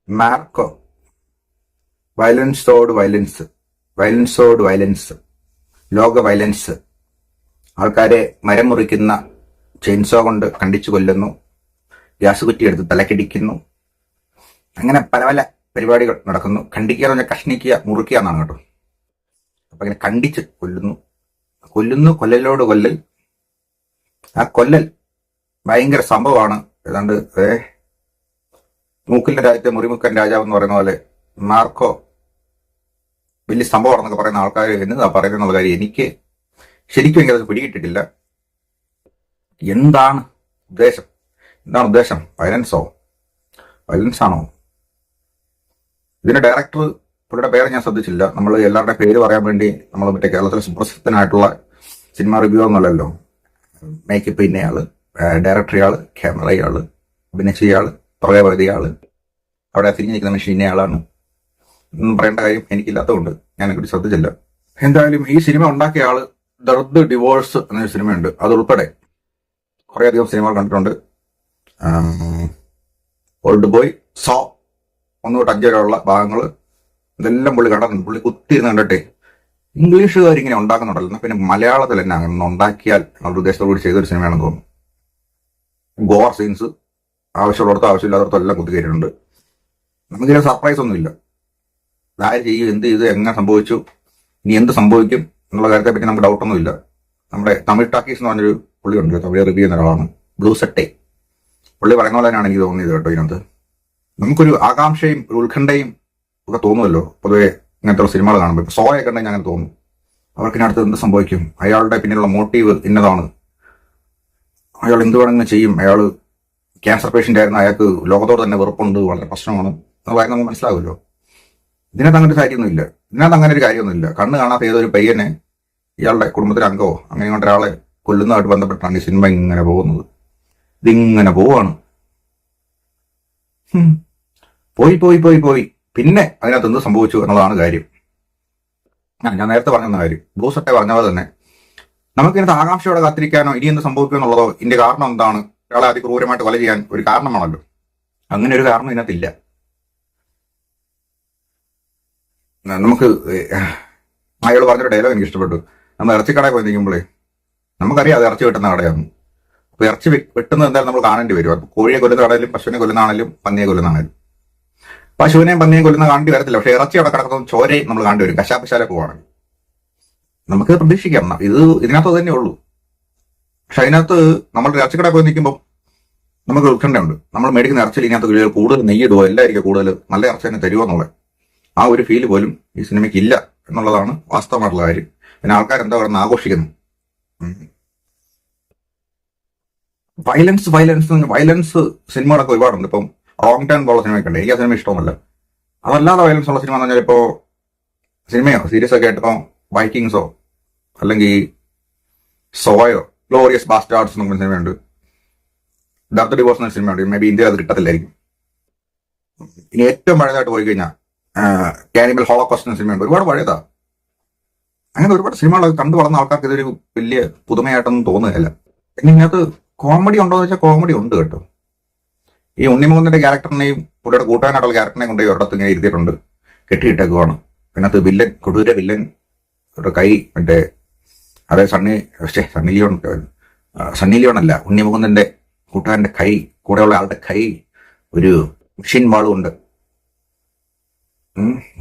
Marco, വയലൻസോട് violence, വയലൻസോട് violence, ലോക violence. ആൾക്കാരെ മരം മുറിക്കുന്ന ചെയിൻസോ കൊണ്ട് കണ്ടിച്ചു കൊല്ലുന്നു, ഗ്യാസ് കുറ്റിയെടുത്ത് തലക്കടിക്കുന്നു, അങ്ങനെ പല പല പരിപാടികൾ നടക്കുന്നു. ഖണ്ഡിക്കുക എന്ന് പറഞ്ഞാൽ കഷ്ണിക്കുക, മുറിക്കുക എന്നാണ് കേട്ടോ. അപ്പൊ അങ്ങനെ കണ്ടിച്ച് കൊല്ലുന്നു, കൊല്ലലോട് കൊല്ലൽ. ആ കൊല്ലൽ ഭയങ്കര സംഭവമാണ്. ഏതാണ്ട് മൂക്കിന്റെ രാജ്യത്തെ മുറിമുക്കൻ രാജാവ് എന്ന് പറയുന്ന പോലെ മാർക്കോ വലിയ സംഭവമാണെന്നൊക്കെ പറയുന്ന ആൾക്കാർ എന്നതാ പറയുന്നുള്ള കാര്യം എനിക്ക് ശരിക്കും എനിക്കത് പിടികിട്ടിട്ടില്ല. എന്താണ് ഉദ്ദേശം? വയലൻസോ? വയലൻസ് ആണോ? ഇതിന്റെ ഡയറക്ടർ, പുള്ളിയുടെ പേര് ഞാൻ ശ്രദ്ധിച്ചില്ല. നമ്മൾ എല്ലാവരുടെ പേര് പറയാൻ വേണ്ടി നമ്മൾ മറ്റേ കേരളത്തിലെ സുപ്രസിദ്ധനായിട്ടുള്ള സിനിമ റിവ്യൂ ഒന്നുമല്ലല്ലോ. മേക്കപ്പ് ഇന്നയാള്, ഡയറക്ടർ ഇയാള്, ക്യാമറ ഇയാള്, അഭിനയിച്ച ഇയാള്, പ്രളയപകുതി ആള്, അവിടെ തിരിഞ്ഞു നിൽക്കുന്ന മെഷീൻ ഇന്നയാളാണ്. ഒന്നും പറയേണ്ട കാര്യം എനിക്കില്ലാത്തതുകൊണ്ട് ഞാനെക്കൂടി ശ്രദ്ധിച്ചില്ല. എന്തായാലും ഈ സിനിമ ഉണ്ടാക്കിയ ആള് ദർദ് ഡിവോഴ്സ് എന്നൊരു സിനിമയുണ്ട്, അതുൾപ്പെടെ കുറേയധികം സിനിമകൾ കണ്ടിട്ടുണ്ട്. ഓൾഡ് ബോയ്, സോ 1 തൊട്ട് 5 വരെയുള്ള ഭാഗങ്ങൾ ഇതെല്ലാം പുള്ളി കണ്ടിട്ടുണ്ട്. പുള്ളി കുത്തിയിരുന്ന് കണ്ടിട്ടേ ഇംഗ്ലീഷുകാരിങ്ങനെ ഉണ്ടാക്കുന്നുണ്ടല്ലോ, പിന്നെ മലയാളത്തിൽ തന്നെ അങ്ങനെ ഉണ്ടാക്കിയാൽ അവരുടെ ഉദ്ദേശത്തോടുകൂടി ചെയ്തൊരു സിനിമയാണെന്ന് തോന്നുന്നു. ഗോർ സീൻസ് ആവശ്യമുള്ളിടത്തോ ആവശ്യമില്ലാത്തടത്തോ എല്ലാം കുത്തിക്കയറ്റിട്ടുണ്ട്. നമുക്കിതിന് സർപ്രൈസ് ഒന്നുമില്ല. ആര് ചെയ്യും, എന്ത് ചെയ്ത്, എങ്ങനെ സംഭവിച്ചു, ഇനി എന്ത് സംഭവിക്കും എന്നുള്ള കാര്യത്തെ പറ്റി നമുക്ക് ഡൗട്ടൊന്നുമില്ല. നമ്മുടെ തമിഴ് ടാക്കീസ് എന്ന് പറഞ്ഞൊരു പുള്ളിയുണ്ട്, തമിഴ് റിവ്യൂ ചെയ്യുന്ന ഒരാളാണ്, ബ്ലൂ സെറ്റെ. പുള്ളി പറയുന്ന പോലെ തന്നെയാണ് എനിക്ക് തോന്നിയത് കേട്ടോ. ഇതിനകത്ത് നമുക്കൊരു ആകാംക്ഷയും ഒരു ഉത്കണ്ഠയും ഒക്കെ തോന്നുമല്ലോ പൊതുവെ ഇങ്ങനത്തെ സിനിമകൾ കാണുമ്പോൾ. ഇപ്പൊ സോയൊക്കെ ഉണ്ടെങ്കിൽ അങ്ങനെ തോന്നും, അവർക്കിനടുത്ത് എന്ത് സംഭവിക്കും, അയാളുടെ പിന്നിലുള്ള മോട്ടീവ് ഇന്നതാണ്, അയാൾ എന്ത് വേണമെങ്കിലും ചെയ്യും, അയാൾ ക്യാൻസർ പേഷ്യന്റ് ആയിരുന്നു, അയാൾക്ക് ലോകത്തോട് തന്നെ വെറുപ്പുണ്ട്, വളരെ പ്രശ്നമാണ്, അത് വായി നമുക്ക് മനസ്സിലാവുമല്ലോ. ഇതിനകത്ത് അങ്ങനെ ഒരു കാര്യമൊന്നുമില്ല. കണ്ണ് കാണാത്ത ഏതൊരു പയ്യനെ ഇയാളുടെ കുടുംബത്തിലെ അംഗമോ അങ്ങനെ കൊണ്ട് ഒരാളെ കൊല്ലുന്നതായിട്ട് ബന്ധപ്പെട്ടാണ് ഈ സിനിമ ഇങ്ങനെ പോകുന്നത്. ഇതിങ്ങനെ പോവാണ്, പോയി പിന്നെ അതിനകത്ത് എന്ത് സംഭവിച്ചു എന്നുള്ളതാണ് കാര്യം. ഞാൻ നേരത്തെ പറഞ്ഞ കാര്യം, ബ്ലൂ സെറ്റെ പറഞ്ഞ പോലെ തന്നെ നമുക്കിതിനകത്ത് ആകാംക്ഷയോടെ കാത്തിരിക്കാനോ ഇനി എന്ത് സംഭവിക്കും എന്നുള്ളതോ ഇതിന്റെ കാരണം എന്താണ്, ഒരാളെ അതിക്രൂരമായിട്ട് കൊല ചെയ്യാൻ ഒരു കാരണമാണല്ലോ. അങ്ങനെ ഒരു കാരണം ഇതിനകത്തില്ല. നമുക്ക് അയാൾ പറഞ്ഞൊരു ഡയലോഗ് എനിക്ക് ഇഷ്ടപ്പെട്ടു. നമ്മൾ ഇറച്ചിക്കടയിൽ പോയി നിൽക്കുമ്പോഴേ നമുക്കറിയാം അത് ഇറച്ചി വെട്ടുന്ന കടയാണ്. അപ്പൊ ഇറച്ചി വെട്ടുന്നത് എന്തായാലും നമ്മൾ കാണേണ്ടി വരും. അപ്പൊ കോഴിയെ കൊല്ലുന്നതാണേലും പശുവിനെ കൊല്ലുന്നതാണേലും പന്നിയെ കൊല്ലുന്നതാണേലും. പശുവിനെയും പന്നിയെയും കൊല്ലുന്ന കാണേണ്ടി വരത്തില്ല, പക്ഷെ ഇറച്ചി അവിടെ കിടക്കുന്ന ചോരയും നമ്മൾ കാണേണ്ടി വരും. കശാപ്പശാല പോവാണെങ്കിൽ നമുക്ക് പ്രതീക്ഷിക്കാം. ഇതിനകത്ത് തന്നെ ഉള്ളൂ. പക്ഷെ അതിനകത്ത് നമ്മൾ ഇറച്ചിക്കടയിൽ പോയി നിൽക്കുമ്പോൾ നമുക്ക് ഉത്കണ്ഠയുണ്ട്. നമ്മൾ മേടിക്കുന്ന ഇറച്ചിയിൽ ഇതിനകത്ത് കൂടുതൽ നെയ്യിടുവോ, എല്ലായിരിക്കും കൂടുതൽ നല്ല ഇറച്ചി തന്നെ തരുമോ എന്നുള്ളത് ആ ഒരു ഫീല് പോലും ഈ സിനിമയ്ക്ക് ഇല്ല എന്നുള്ളതാണ് വാസ്തവമായിട്ടുള്ള കാര്യം. പിന്നെ ആൾക്കാർ എന്താ പറയുന്നത്, ആഘോഷിക്കുന്നു. വയലൻസ് സിനിമകളൊക്കെ ഒരുപാടുണ്ട്. ഇപ്പം റോങ് ടേൺ പോലുള്ള സിനിമയൊക്കെ ഉണ്ട്, എനിക്ക് ആ സിനിമ ഇഷ്ടമൊന്നുമല്ല. അതല്ലാതെ വയലൻസ് ഉള്ള സിനിമ എന്ന് പറഞ്ഞാൽ ഇപ്പോൾ സിനിമയോ സീരീസ് ഒക്കെ ആയിട്ട് ഇപ്പോൾ വൈക്കിങ്സോ അല്ലെങ്കിൽ സോയോ, ഗ്ലോറിയസ് ബാസ്റ്റാർഡ്സ് എന്നൊക്കെ സിനിമയുണ്ട്, ദർദ് ഡിവോഴ്സ് എന്ന സിനിമയുണ്ട്. മേ ബി ഇന്ത്യയിൽ അത് കിട്ടത്തില്ലായിരിക്കും. ഇനി ഏറ്റവും പഴയതായിട്ട് പോയി കഴിഞ്ഞാൽ കാനിബൽ ഹോളോകോസ്റ്റ് എന്ന സിനിമയുണ്ട്, ഒരുപാട് പഴയതാ. അങ്ങനെ ഒരുപാട് സിനിമകളൊക്കെ കണ്ടു വളർന്ന ആൾക്കാർക്ക് ഇതൊരു വലിയ പുതുമയായിട്ടൊന്നും തോന്നുകയല്ല. പിന്നെ ഇതിനകത്ത് കോമഡി ഉണ്ടോ എന്ന് വെച്ചാൽ കോമഡി ഉണ്ട് കേട്ടോ. ഈ ഉണ്ണിമുകുന്ദന്റെ ക്യാരക്ടറിനെയും പുള്ളിയുടെ കൂട്ടാനായിട്ടുള്ള ക്യാരക്ടറിനെയും കൊണ്ട് ഒരിടത്ത് ഇങ്ങനെ ഇരുത്തിയിട്ടുണ്ട്, കെട്ടിയിട്ടേക്കുവാണ്. ഇതിനകത്ത് വില്ലൻ, കൊടൂര വില്ലൻ ഒരു കൈ മറ്റേ അതായത് സണ്ണി ലിയോൺ അല്ല, ഉണ്ണിമുകുന്ദന്റെ കൂട്ടുകാരന്റെ കൈ, കൂടെയുള്ള ആളുടെ കൈ ഒരു മെഷീൻ വാളും ഉണ്ട്,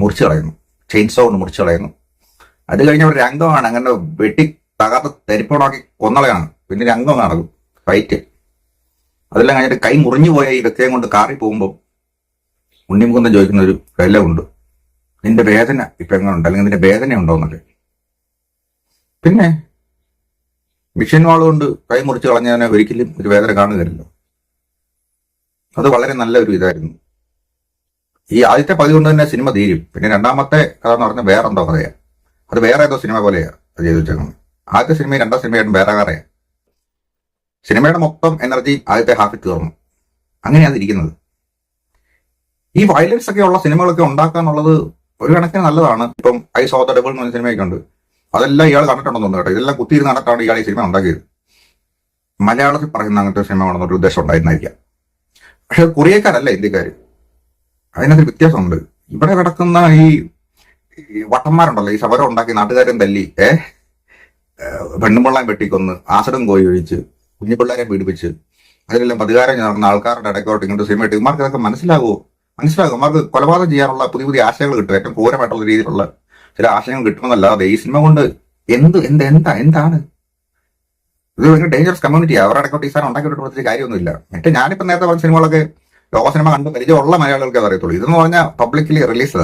മുറിച്ചു കളയുന്നു, ചെയിൻസോ കൊണ്ട് മുറിച്ചു കളയുന്നു. അത് കഴിഞ്ഞ ഒരു രംഗമാണ്, അങ്ങനെ വെട്ടി തകർത്ത് തെരിപ്പണമാക്കി കൊന്നളയാണ്. പിന്നെ രംഗം നടക്കും, ഫൈറ്റ്. അതെല്ലാം കഴിഞ്ഞിട്ട് കൈ മുറിഞ്ഞു പോയ ഈ വ്യക്തിയെ കൊണ്ട് കാറി പോകുമ്പോൾ ഉണ്ണിമുകുന്ദൻ ചോദിക്കുന്ന ഒരു വിലമുണ്ട്, നിന്റെ വേദന ഇപ്പൊ എങ്ങനെയുണ്ട്, അല്ലെങ്കിൽ നിന്റെ വേദന ഉണ്ടോ എന്നൊക്കെ. പിന്നെ മിഷൻ വാളുകൊണ്ട് കൈ മുറിച്ച് കളഞ്ഞതിനെ ഒരിക്കലും ഒരു വേദന കാണുകയല്ലോ. അത് വളരെ നല്ലൊരു ഇതായിരുന്നു. ഈ ആദ്യത്തെ പകുതി കൊണ്ട് തന്നെ സിനിമ തീരും. പിന്നെ രണ്ടാമത്തെ കഥ എന്ന് പറഞ്ഞാൽ വേറെ എന്തോ കഥയാ, അത് വേറെ ഏതോ സിനിമ പോലെയാണ് അത് ചെയ്തു വെച്ചേക്കുന്നത്. ആദ്യത്തെ സിനിമയും രണ്ടാം സിനിമയായിട്ടും വേറെ കഥയാണ്. സിനിമയുടെ മൊത്തം എനർജി ആദ്യത്തെ ഹാഫിൽ തീർന്നു. അങ്ങനെയാണ് ഇരിക്കുന്നത്. ഈ വയലൻസ് ഒക്കെ ഉള്ള സിനിമകളൊക്കെ ഉണ്ടാക്കുക എന്നുള്ളത് ഒരു കണക്കിന് നല്ലതാണ്. ഇപ്പം ഐ സോ ദ ഡെവിൾ എന്ന് പറഞ്ഞ സിനിമയൊക്കെ ഉണ്ട്, അതെല്ലാം ഇയാൾ കണ്ടിട്ടുണ്ടെന്ന് തോന്നുന്നു കേട്ടോ. ഇതെല്ലാം കുത്തിയിരുന്ന് കണ്ടിട്ടാണ് ഇയാൾ ഈ സിനിമ ഉണ്ടാക്കിയത്. മലയാളത്തിൽ പറയുന്ന അങ്ങനത്തെ സിനിമ കാണുന്ന ഒരു ഉദ്ദേശം ഉണ്ടായിരുന്നായിരിക്കാം. പക്ഷെ കൊറിയക്കാരല്ല ഇന്ത്യക്കാർ. അതിനകത്ത് വ്യത്യാസമുണ്ട്. ഇവിടെ കിടക്കുന്ന ഈ വട്ടന്മാരുണ്ടല്ലോ, ഈ സമരം ഉണ്ടാക്കി നാട്ടുകാരൻ തല്ലി പെണ്ണുപിള്ളാൻ വെട്ടിക്കൊന്ന് ആസനം കോഴി ഒഴിച്ച് കുഞ്ഞുപിള്ളേരെ പീഡിപ്പിച്ച് അതിലെല്ലാം പ്രതികാരം നടന്ന ആൾക്കാരുടെ ഇടയ്ക്കോട്ട് ഇങ്ങോട്ട് സിനിമ ഇട്ട് ഇമാർക്ക് ഇതൊക്കെ മനസ്സിലാകും. ഇമാർക്ക് കൊലപാതകം ചെയ്യാനുള്ള പുതിയ പുതിയ ആശയങ്ങൾ കിട്ടും. ഏറ്റവും ക്രൂരമായിട്ടുള്ള രീതിയിലുള്ള ചില ആശയങ്ങൾ കിട്ടുമെന്നല്ലാതെ ഈ സിനിമ കൊണ്ട് എന്താണ് ഇത്? ഭയങ്കര ഡേഞ്ചറസ് കമ്മ്യൂണിറ്റി. അവരുടെ ഇടയ്ക്കോട്ട് ഈ സാധനം ഉണ്ടാക്കിയിട്ട് കൊടുത്തിട്ട് കാര്യമൊന്നുമില്ല. മറ്റേ ഞാനിപ്പോൾ നേരത്തെ പറഞ്ഞ സിനിമകളൊക്കെ ലോക സിനിമ കണ്ട് പരിചയമുള്ള മലയാളികൾക്ക് അറിയത്തുള്ളൂ. ഇതെന്ന് പറഞ്ഞാൽ പബ്ലിക്കലി റിലീസ്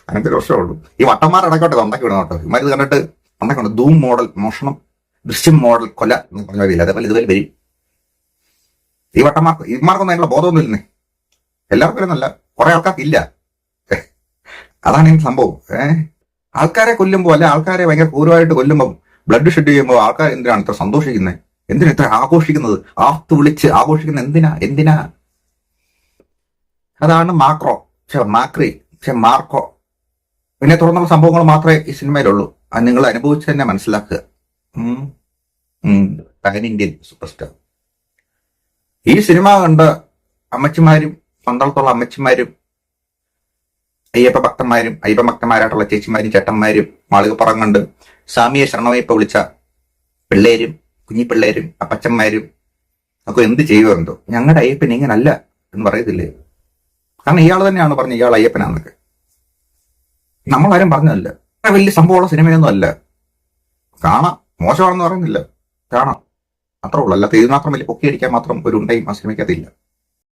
അങ്ങനത്തെ ഒരു പ്രശ്നമുള്ളൂ. ഈ വട്ടന്മാർ ഇടയ്ക്കോട്ട് ഉണ്ടാക്കി വിടണം കേട്ടോ. ഇമാര് കണ്ടിട്ട് ഉണ്ടാക്കണം ധൂം മോഡൽ മോഷണം, ദൃശ്യം മോഡൽ കൊല എന്ന് പറഞ്ഞ വരില്ല. അതേപോലെ ഇതുവരെ വരും. ഈ ഇമാർക്കൊന്നും അതിനുള്ള ബോധമൊന്നും ഇല്ലെന്നേ. എല്ലാവർക്കും നല്ല കുറെ ആൾക്കാർക്ക് ഇല്ല. അതാണ് ഈ സംഭവം. ആൾക്കാരെ കൊല്ലുമ്പോൾ അല്ലെ ആൾക്കാരെ ഭയങ്കര ക്രൂരമായിട്ട് കൊല്ലുമ്പോൾ ബ്ലഡ് ഷെഡ് ചെയ്യുമ്പോൾ ആൾക്കാർ എന്തിനാണ് ഇത്ര സന്തോഷിക്കുന്നത്? എന്തിനാ ഇത്ര ആഘോഷിക്കുന്നത്? ആർത്ത് വിളിച്ച് ആഘോഷിക്കുന്നത് എന്തിനാ? അതാണ് മാർക്കോ. പിന്നെ തുടർന്നുള്ള സംഭവങ്ങൾ മാത്രമേ ഈ സിനിമയിലുള്ളൂ. അത് നിങ്ങൾ അനുഭവിച്ച് തന്നെ മനസ്സിലാക്കുക. Pan Indian super star. ഈ സിനിമ കണ്ട അമ്മച്ചിമാരും പന്തളത്തുള്ള അമ്മച്ചിമാരും അയ്യപ്പ ഭക്തന്മാരായിട്ടുള്ള ചേച്ചിമാരും ചേട്ടന്മാരും മാളികപ്പുറം കണ്ട് സ്വാമിയെ ശരണമയ്യപ്പ വിളിച്ച പിള്ളേരും കുഞ്ഞിപ്പിള്ളേരും അപ്പച്ചന്മാരും ഒക്കെ എന്ത് ചെയ്യുമെന്തോ. ഞങ്ങളുടെ അയ്യപ്പൻ ഇങ്ങനല്ല എന്ന് പറയത്തില്ലേ? കാരണം ഇയാൾ തന്നെയാണ് പറഞ്ഞത് ഇയാൾ അയ്യപ്പനാന്നൊക്കെ. നമ്മളാരും പറഞ്ഞതല്ല. വലിയ സംഭവമുള്ള സിനിമയൊന്നും അല്ല. കാണാം, മോശമാണെന്ന് പറയുന്നില്ല, കാണാം, അത്രേ ഉള്ളൂ. അല്ലാത്ത ഇത് മാത്രം വലിയ പൊക്കിയടിക്കാൻ മാത്രം ഒരു ഉണ്ടായും ആ സിനിമയ്ക്കകത്തില്ല.